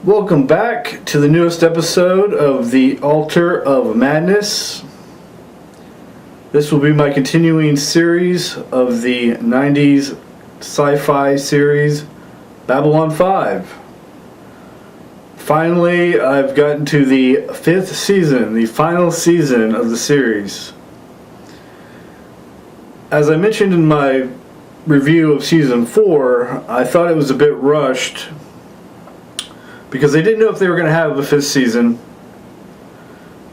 Welcome back to the newest episode of The Altar of Madness. This will be my continuing series of the 90s sci-fi series Babylon 5. Finally, I've gotten to the 5th season, the final season of the series. As I mentioned in my review of season 4, I thought it was a bit rushed because they didn't know if they were going to have a 5th season.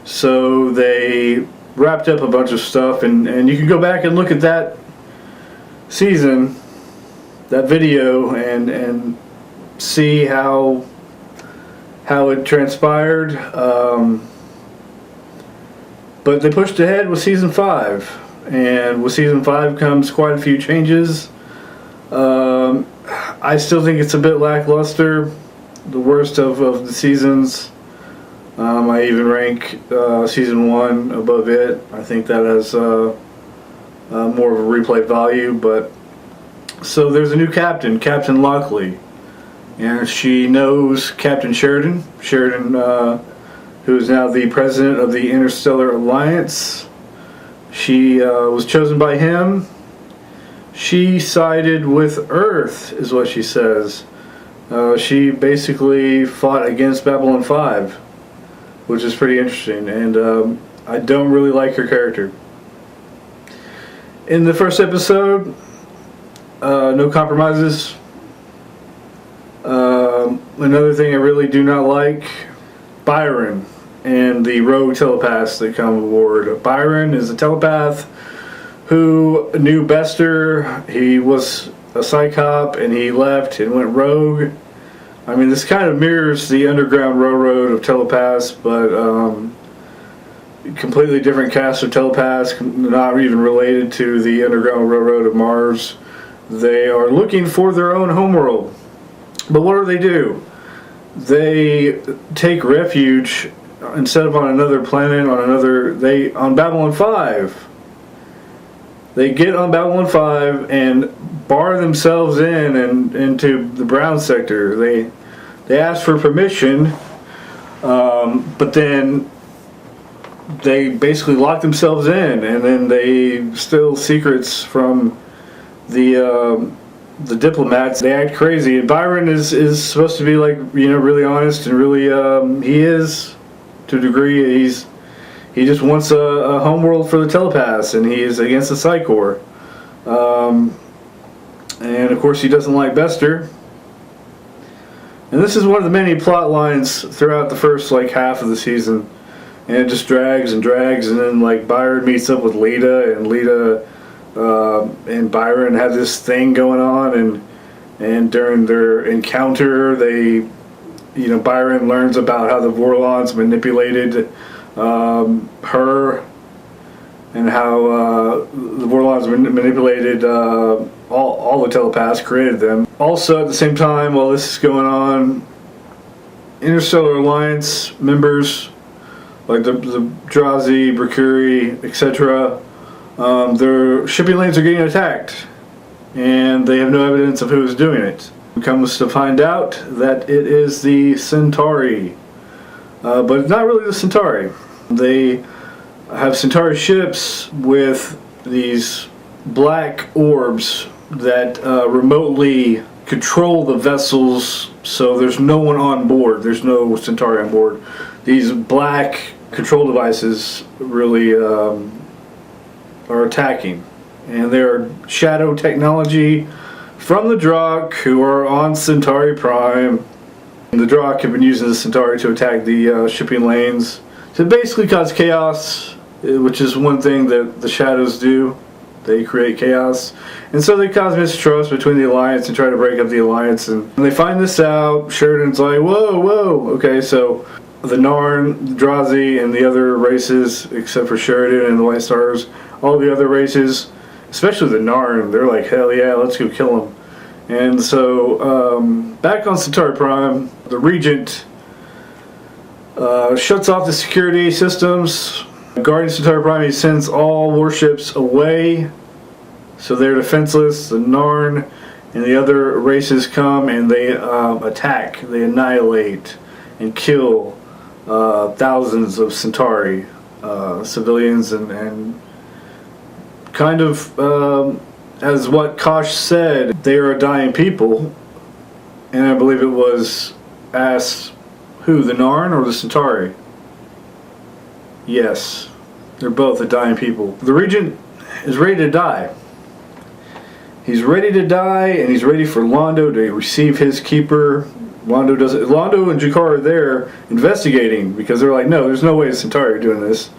So they wrapped up a bunch of stuff, and you can go back and look at that season, that video, and see how it transpired. But they pushed ahead with season 5, and with season 5 comes quite a few changes. I still think it's a bit lackluster, the worst of the seasons. I even rank season 1 above it. I think that has more of a replay value. But so there's a new captain, Captain Lockley, and she knows Captain Sheridan, who is now the president of the Interstellar Alliance. She was chosen by him. She sided with Earth, is what she says. She basically fought against Babylon 5, which is pretty interesting, and I don't really like her character. In the first episode, no compromises. Another thing I really do not like, Byron and the rogue telepaths that come aboard. Byron is a telepath who knew Bester. He was a psychop, and he left and went rogue. I mean, this kind of mirrors the Underground Railroad of telepaths, but completely different cast of telepaths, not even related to the Underground Railroad of Mars. They are looking for their own homeworld. But what do? They take refuge, instead of on another planet, on Babylon 5. They get on Babylon 5 and bar themselves into the brown sector. They ask for permission, but then they basically lock themselves in, and then they steal secrets from the diplomats. They act crazy, and Byron is supposed to be really honest, and really he is to a degree. He just wants a homeworld for the telepaths, and he is against the Psychor. And of course he doesn't like Bester. And this is one of the many plot lines throughout the first half of the season. And it just drags and drags, and then Byron meets up with Lita, and Lita and Byron have this thing going on, and during their encounter Byron learns about how the Vorlons manipulated her, and how the Vorlons manipulated all the telepaths, created them. Also, at the same time, while this is going on, Interstellar Alliance members, like the Drazi, Mercury, etc., their shipping lanes are getting attacked, and they have no evidence of who is doing it. It comes to find out that it is the Centauri, but it's not really the Centauri. They have Centauri ships with these black orbs that remotely control the vessels, so there's no one on board. There's no Centauri on board. These black control devices really are attacking, and they're shadow technology from the Drakh, who are on Centauri Prime. And the Drakh have been using the Centauri to attack the shipping lanes to basically cause chaos, which is one thing that the shadows do. They create chaos. And so they cause mistrust between the Alliance and try to break up the Alliance. And when they find this out, Sheridan's like, whoa, okay, so the Narn, the Drazi, and the other races, except for Sheridan and the White Stars, all the other races, especially the Narn, they're like, hell yeah, let's go kill them. And so, back on Centauri Prime, the Regent shuts off the security systems. Guarding Centauri Prime, he sends all warships away, so they're defenseless. The Narn and the other races come and they attack, they annihilate and kill thousands of Centauri civilians, and kind of as what Kosh said, they are a dying people. And I believe it was asked, who, the Narn or the Centauri? Yes, they're both a dying people. The Regent is ready to die. He's ready to die, and he's ready for Londo to receive his keeper. Londo and Jakar are there investigating, because they're like, no, there's no way the Centauri are doing this.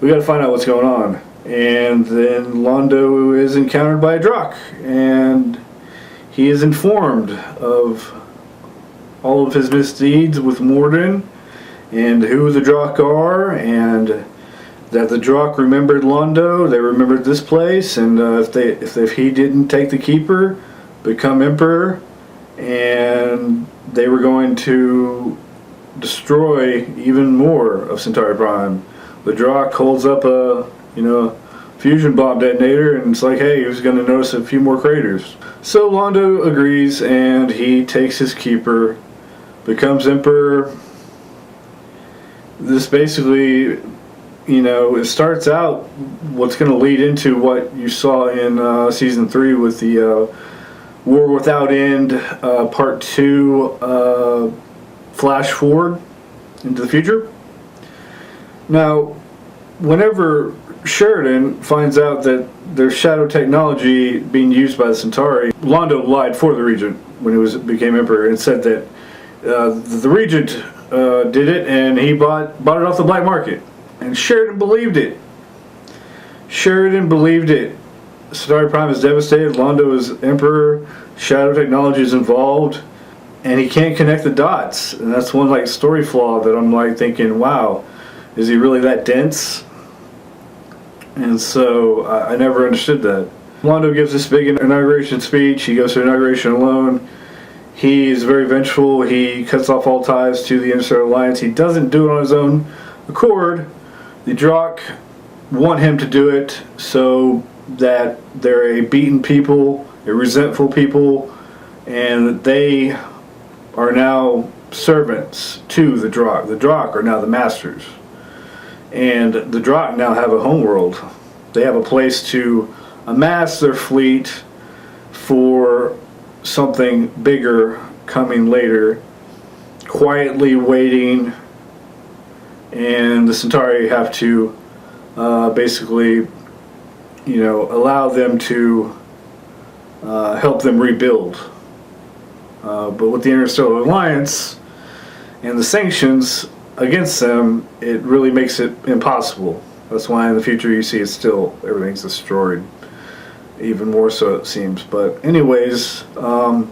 We got to find out what's going on. And then Londo is encountered by a Drak, and he is informed of all of his misdeeds with Morden, and who the Drak are, and that the Drak remembered Londo, they remembered this place, and if he didn't take the Keeper, become Emperor, and they were going to destroy even more of Centauri Prime. The Drak holds up a fusion bomb detonator, and it's like, hey, who's going to notice a few more craters? So Londo agrees, and he takes his Keeper, becomes Emperor. This basically, it starts out what's going to lead into what you saw in Season 3 with the War Without End Part 2 flash forward into the future. Now, whenever Sheridan finds out that there's shadow technology being used by the Centauri, Londo lied for the Regent when he became Emperor and said that the Regent did it, and he bought it off the black market. And Sheridan believed it. Centauri Prime is devastated. Londo is Emperor. Shadow technology is involved, and he can't connect the dots. And that's one story flaw that I'm thinking, wow, is he really that dense? And so I never understood that. Londo gives this big inauguration speech. He goes to inauguration alone. He is very vengeful. He cuts off all ties to the Interstellar Alliance. He doesn't do it on his own accord. The Drak want him to do it so that they're a beaten people, a resentful people, and that they are now servants to the Drak. The Drak are now the masters. And the Drak now have a homeworld. They have a place to amass their fleet for something bigger coming later, quietly waiting, and the Centauri have to basically, allow them to help them rebuild. But with the Interstellar Alliance and the sanctions against them, it really makes it impossible. That's why in the future you see everything's destroyed. Even more so, it seems. But anyways, so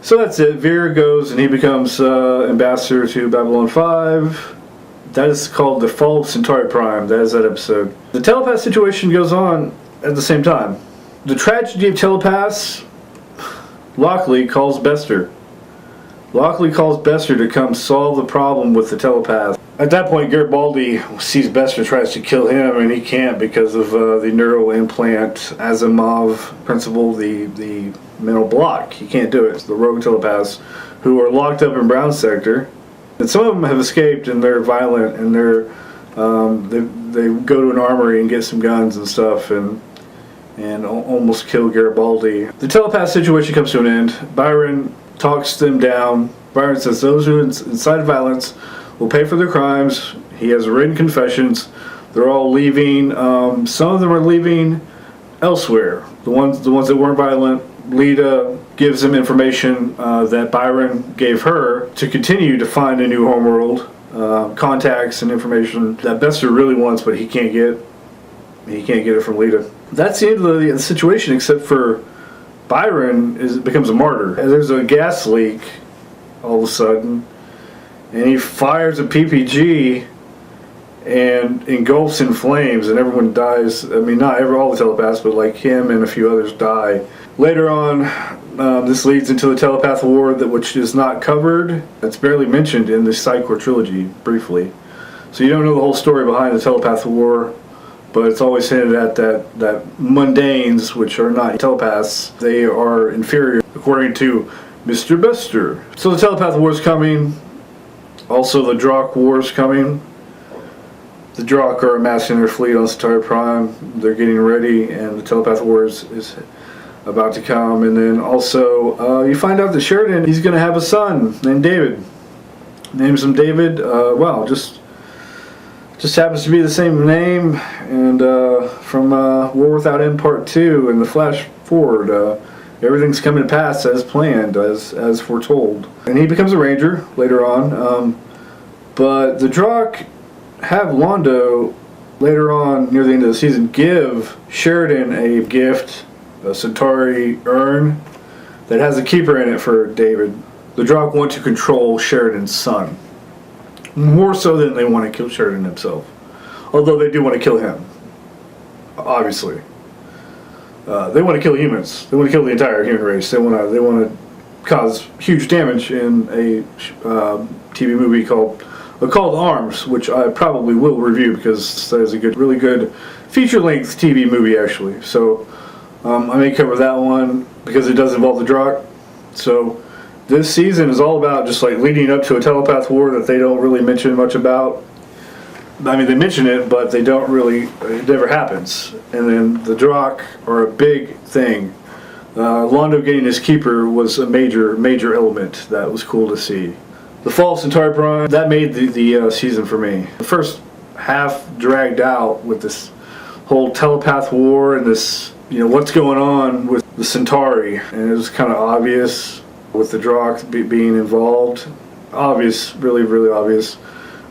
that's it. Vir goes and he becomes ambassador to Babylon 5. That is called The Fall of Centauri Prime. That is that episode. The telepath situation goes on at the same time. The tragedy of telepaths, Lockley calls Bester. Lockley calls Bester to come solve the problem with the telepath. At that point, Garibaldi sees Bester, tries to kill him, and he can't because of the neural implant Asimov principle, the mental block. He can't do it. It's the rogue telepaths who are locked up in Brown Sector. And some of them have escaped, and they're violent, and they go to an armory and get some guns and stuff, and almost kill Garibaldi. The telepath situation comes to an end. Byron talks them down. Byron says those who incite violence will pay for their crimes. He has written confessions. They're all leaving. Some of them are leaving elsewhere. The ones that weren't violent. Lita gives them information that Byron gave her to continue to find a new homeworld, contacts and information that Bester really wants, but he can't get. He can't get it from Lita. that's the end of the situation, except for Byron becomes a martyr. There's a gas leak all of a sudden, and he fires a PPG and engulfs in flames, and everyone dies. I mean, not all the telepaths, but like him and a few others die. Later on, this leads into the telepath war, which is not covered. It's barely mentioned in the Psychor trilogy, briefly. So you don't know the whole story behind the telepath war, but it's always hinted at that mundanes, which are not telepaths, they are inferior, according to Mr. Bester. So the telepath war is coming. Also, the Drock war is coming. The Drock are amassing their fleet on Centauri Prime. They're getting ready, and the telepath war is about to come. And then also, you find out that Sheridan, he's going to have a son named David. Names him David. Wow, just happens to be the same name. And from War Without End Part 2 and the Flash Forward, everything's coming to pass as planned, as foretold. And he becomes a ranger later on. But the Drock have Londo later on, near the end of the season, give Sheridan a gift, a Centauri urn that has a keeper in it for David. The Drock want to control Sheridan's son, more so than they want to kill Sheridan himself, although they do want to kill him, obviously. They want to kill humans. They want to kill the entire human race. They want to cause huge damage in a TV movie called Arms, which I probably will review because that is a really good feature-length TV movie, actually. So I may cover that one because it does involve the Drock. So this season is all about just like leading up to a telepath war that they don't really mention much about. I mean, they mention it, but they don't really. It never happens. And then the Drock are a big thing. Londo getting his keeper was a major element that was cool to see. The Fall of Centauri Prime, that made the season for me. The first half dragged out with this whole telepath war and this, what's going on with the Centauri. And it was kind of obvious with the Drock being involved. Obvious, really, really obvious.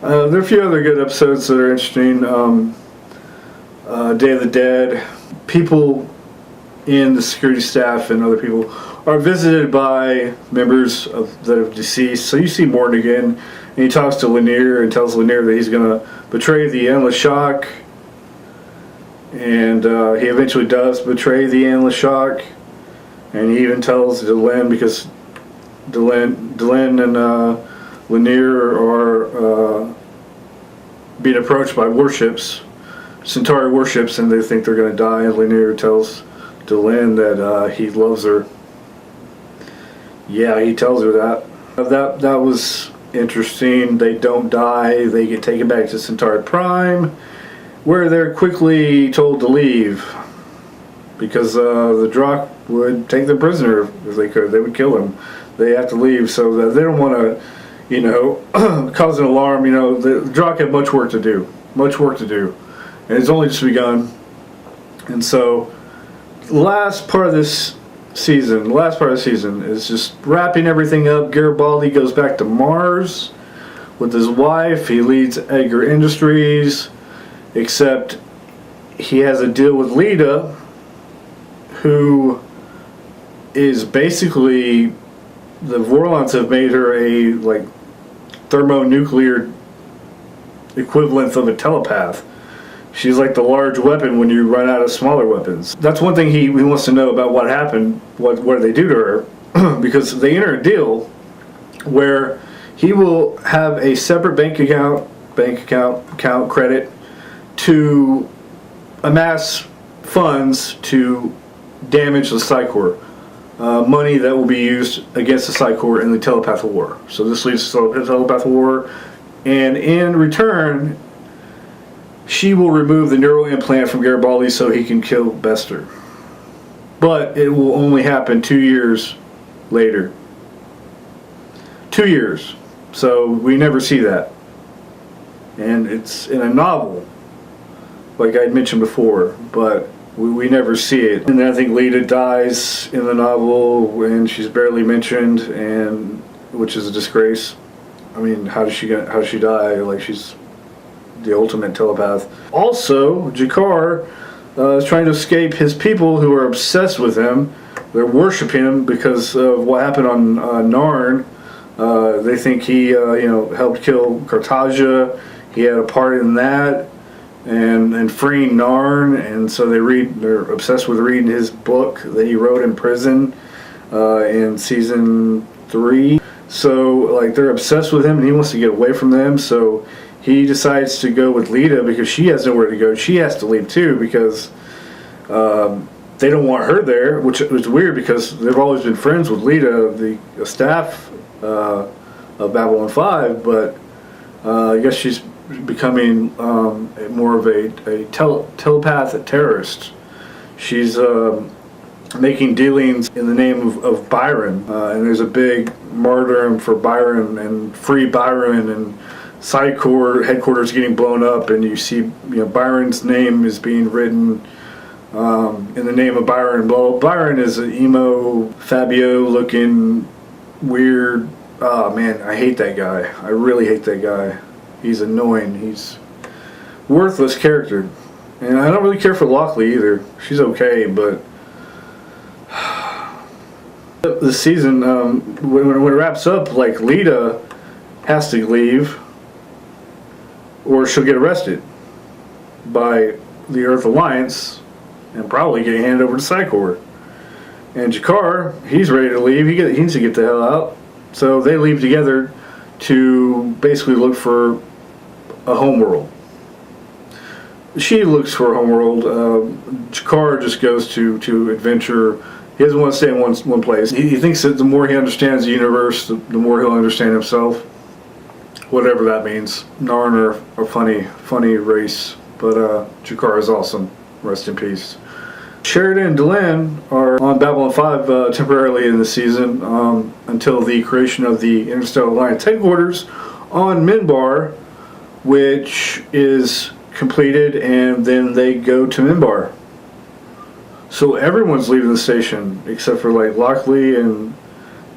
There are a few other good episodes that are interesting. Day of the Dead. People in the security staff and other people are visited by members that have deceased. So you see Morton again, and he talks to Lanier and tells Lanier that he's going to betray the Endless Shock. And he eventually does betray the Endless Shock. And he even tells Delenn, because Delenn and Lanier are being approached by warships, Centauri warships, and they think they're going to die. And Lanier tells Delenn that he loves her. Yeah, he tells her that. That was interesting. They don't die. They get taken back to Centauri Prime, where they're quickly told to leave because the Drock would take them prisoner if they could. They would kill him. They have to leave, so that they don't want to, cause an alarm. The Drock have much work to do, and it's only just begun. And so, the last part of the season is just wrapping everything up. Garibaldi goes back to Mars with his wife. He leads Edgar Industries, except he has a deal with Lita, who is basically, the Vorlons have made her a thermonuclear equivalent of a telepath. She's like the large weapon when you run out of smaller weapons. That's one thing he wants to know about what happened, what did they do to her, because they enter a deal where he will have a separate bank account credit to amass funds to damage the Psychor. Money that will be used against the Psychor in the telepath war. So this leads to the telepath war, and in return, she will remove the neural implant from Garibaldi so he can kill Bester. But it will only happen 2 years later. 2 years. So we never see that. And it's in a novel, like I mentioned before, but we never see it. And then I think Lita dies in the novel, and she's barely mentioned, and which is a disgrace. I mean, how does she die? Like, she's the ultimate telepath. Also, Jakar is trying to escape his people who are obsessed with him. They worship him because of what happened on Narn. They think he, helped kill Cartagia. He had a part in that, and freeing Narn. And so they're obsessed with reading his book that he wrote in prison in season 3. So like they're obsessed with him, and he wants to get away from them. So he decides to go with Lita because she has nowhere to go. She has to leave too because they don't want her there, which is weird because they've always been friends with Lita, the staff of Babylon 5, but I guess she's becoming more of a telepathic terrorist. She's making dealings in the name of Byron, and there's a big martyrdom for Byron and free Byron, and Psycor headquarters getting blown up, and you see Byron's name is being written in the name of Byron. Well, Byron is an emo, Fabio looking weird. Oh man, I hate that guy. I really hate that guy. He's annoying. He's worthless character. And I don't really care for Lockley either. She's okay, but the season, when it wraps up, like Lita has to leave or she'll get arrested by the Earth Alliance and probably get handed over to Psycor. And Jakar, he's ready to leave. He needs to get the hell out. So they leave together to basically look for a homeworld. She looks for a homeworld. Jakar just goes to adventure. He doesn't want to stay in one place. He thinks that the more he understands the universe, the more he'll understand himself. Whatever that means. Narn are a funny race, but Jakar is awesome. Rest in peace. Sheridan and Delenn are on Babylon 5 temporarily in the season until the creation of the Interstellar Alliance headquarters on Minbar, which is completed, and then they go to Minbar. So everyone's leaving the station except for like Lockley and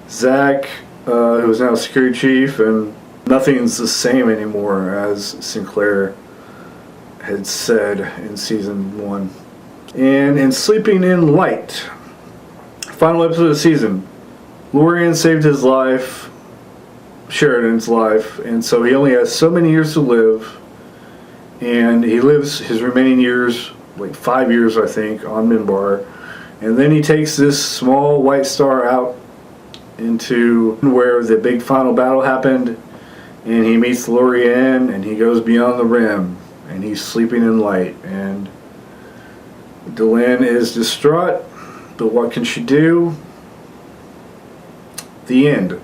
Zach, who is now security chief, and nothing's the same anymore, as Sinclair had said in season 1. And in Sleeping in Light, final episode of the season, Lorian saved his life, Sheridan's life, and so he only has so many years to live, and he lives his remaining years, like 5 years I think, on Minbar, and then he takes this small white star out into where the big final battle happened, and he meets Lorian, and he goes beyond the rim, and he's sleeping in light, and Delenn is distraught, but what can she do? The end.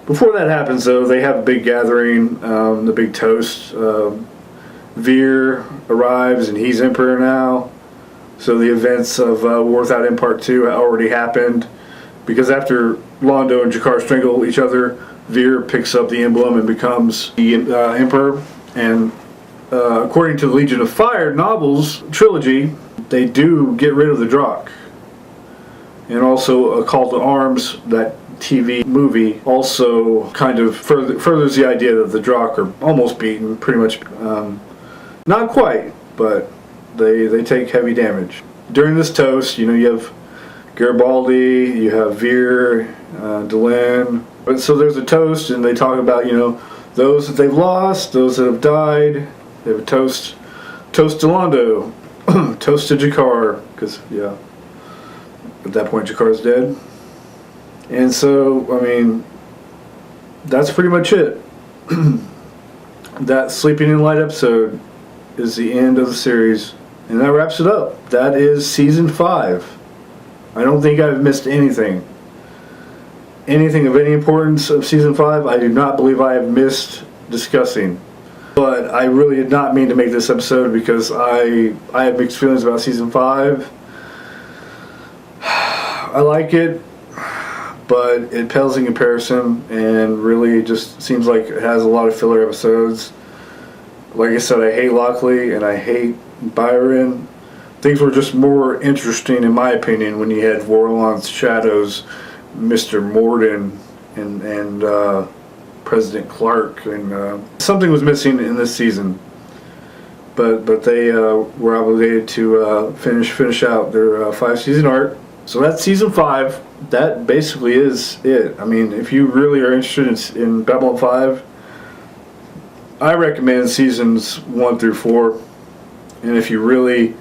Before that happens, though, they have a big gathering, the big toast. Veer arrives, and he's Emperor now. So the events of War Without End Part 2 already happened. Because after Londo and Jakar strangle each other, Veer picks up the emblem and becomes the Emperor. And according to the Legion of Fire novels trilogy, they do get rid of the Drakh. And also A Call to Arms, that TV movie, also kind of furthers the idea that the Drakh are almost beaten, pretty much. Not quite, but they take heavy damage. During this toast, you have Garibaldi, you have Veer, Delenn. But so there's a toast, and they talk about, those that they've lost, those that have died. They have a toast. Toast to Londo. Toast to Jakar, because, at that point Jakar's dead. And so, that's pretty much it. That Sleeping in Light episode is the end of the series, and that wraps it up. That is season 5. I don't think I've missed anything of any importance of season 5. I do not believe I have missed discussing, but I really did not mean to make this episode because I have mixed feelings about season 5. I like it, but it pales in comparison, and really just seems like it has a lot of filler episodes. Like I said, I hate Lockley and I hate Byron. Things were just more interesting, in my opinion, when you had Vorlon's Shadows, Mr. Morden, and President Clark. And something was missing in this season. but they were obligated to finish out their 5-season arc. So that's season 5. That basically is it. I mean, if you really are interested in Babylon 5, I recommend seasons 1 through 4. And if you really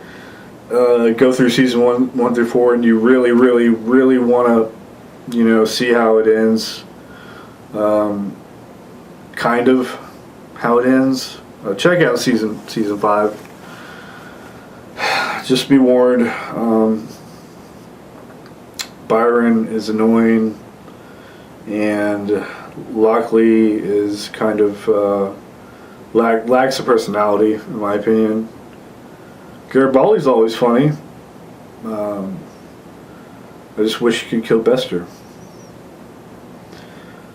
go through season 1 through 4, and you really want to, see how it ends, kind of how it ends, check out season 5. Just be warned, Byron is annoying, and Lockley is kind of lacks a personality, in my opinion. Garibaldi's always funny. I just wish he could kill Bester.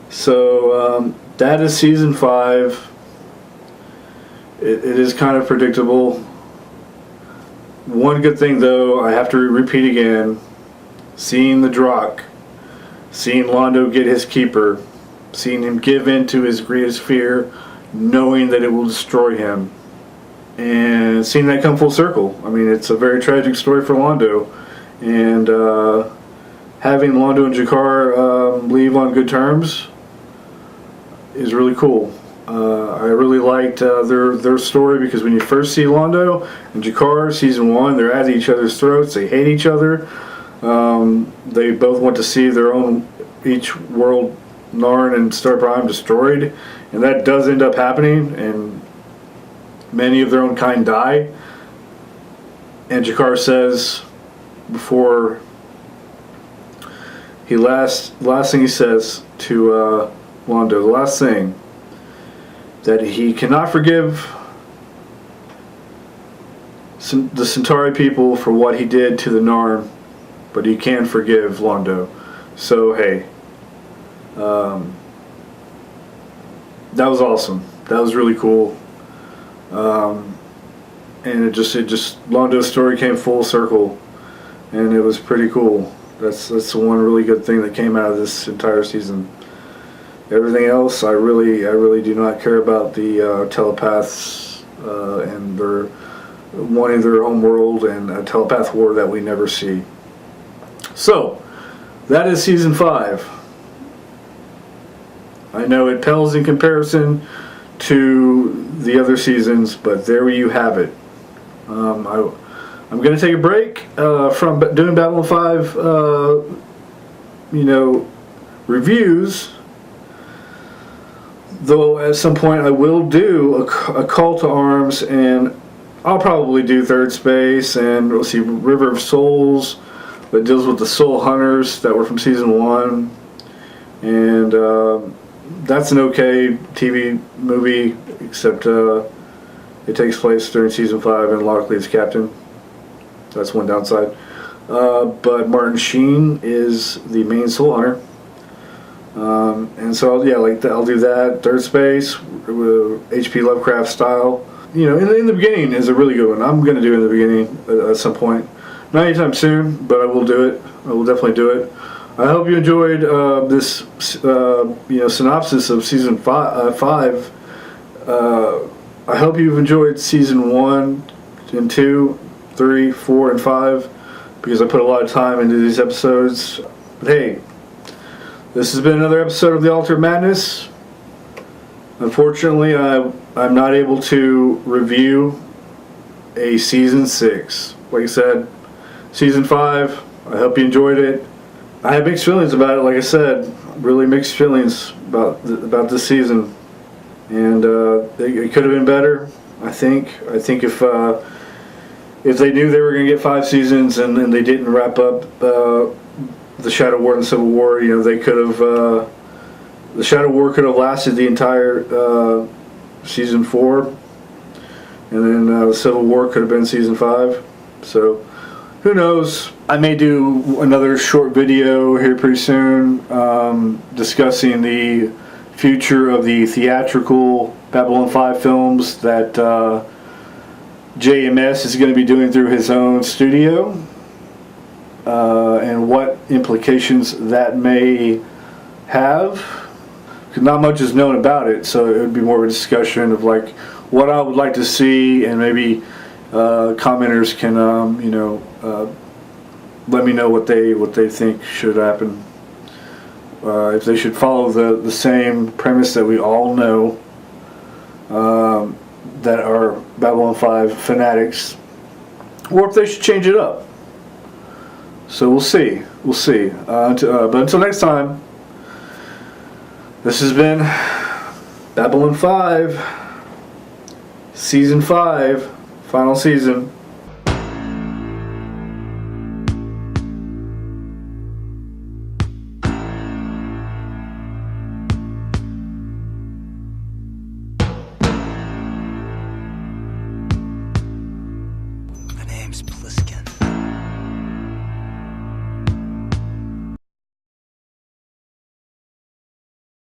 So that is season 5. It is kind of predictable. One good thing, though, I have to repeat again: seeing the Drock, seeing Londo get his keeper, seeing him give in to his greatest fear, knowing that it will destroy him, and seeing that come full circle. I mean, it's a very tragic story for Londo, and having Londo and Jakar leave on good terms is really cool. I really liked their story, because when you first see Londo and Jakar, season 1, they're at each other's throats. They hate each other. They both want to see their own, each world, Narn and Star Prime, destroyed, and that does end up happening, and many of their own kind die. And Jakar says, before he last thing he says to Londo, the last thing, that he cannot forgive the Centauri people for what he did to the Narn, but he can forgive Londo. So hey, that was awesome. That was really cool. And it just Londo's story came full circle, and it was pretty cool. That's the one really good thing that came out of this entire season. Everything else, I really do not care about the telepaths and their wanting their home world and a telepath war that we never see. So that is season 5. I know it pales in comparison to the other seasons, but there you have it. I'm going to take a break from doing Babylon 5, reviews. Though at some point I will do a call to arms, and I'll probably do Thirdspace, and we'll see River of Souls, that deals with the Soul Hunters that were from season 1, and that's an okay TV movie, except it takes place during season 5, and Lockley is captain. That's one downside. But Martin Sheen is the main Soul Hunter. And so I'll do that. Thirdspace, H.P. Lovecraft style. In the beginning is a really good one. I'm going to do it in the beginning at some point. Not anytime soon, but I will do it. I will definitely do it. I hope you enjoyed this synopsis of season 5. I hope you've enjoyed season 1 and 2, 3, 4, and 5, because I put a lot of time into these episodes. But hey, this has been another episode of The Altar of Madness. Unfortunately, I'm not able to review a season 6. Like I said, season 5, I hope you enjoyed it. I have mixed feelings about it, like I said. Really mixed feelings about this season. And it could have been better, I think. I think if they knew they were going to get 5 seasons and then they didn't wrap up the Shadow War and the Civil War, they could have... the Shadow War could have lasted the entire season 4. And then the Civil War could have been season 5. So... who knows? I may do another short video here pretty soon discussing the future of the theatrical Babylon 5 films that JMS is going to be doing through his own studio, and what implications that may have. Because not much is known about it, so it would be more of a discussion of like what I would like to see, and maybe commenters can let me know what they think should happen. If they should follow the same premise that we all know, that are Babylon 5 fanatics, or if they should change it up. So we'll see. But until next time, this has been Babylon 5, Season 5, final season.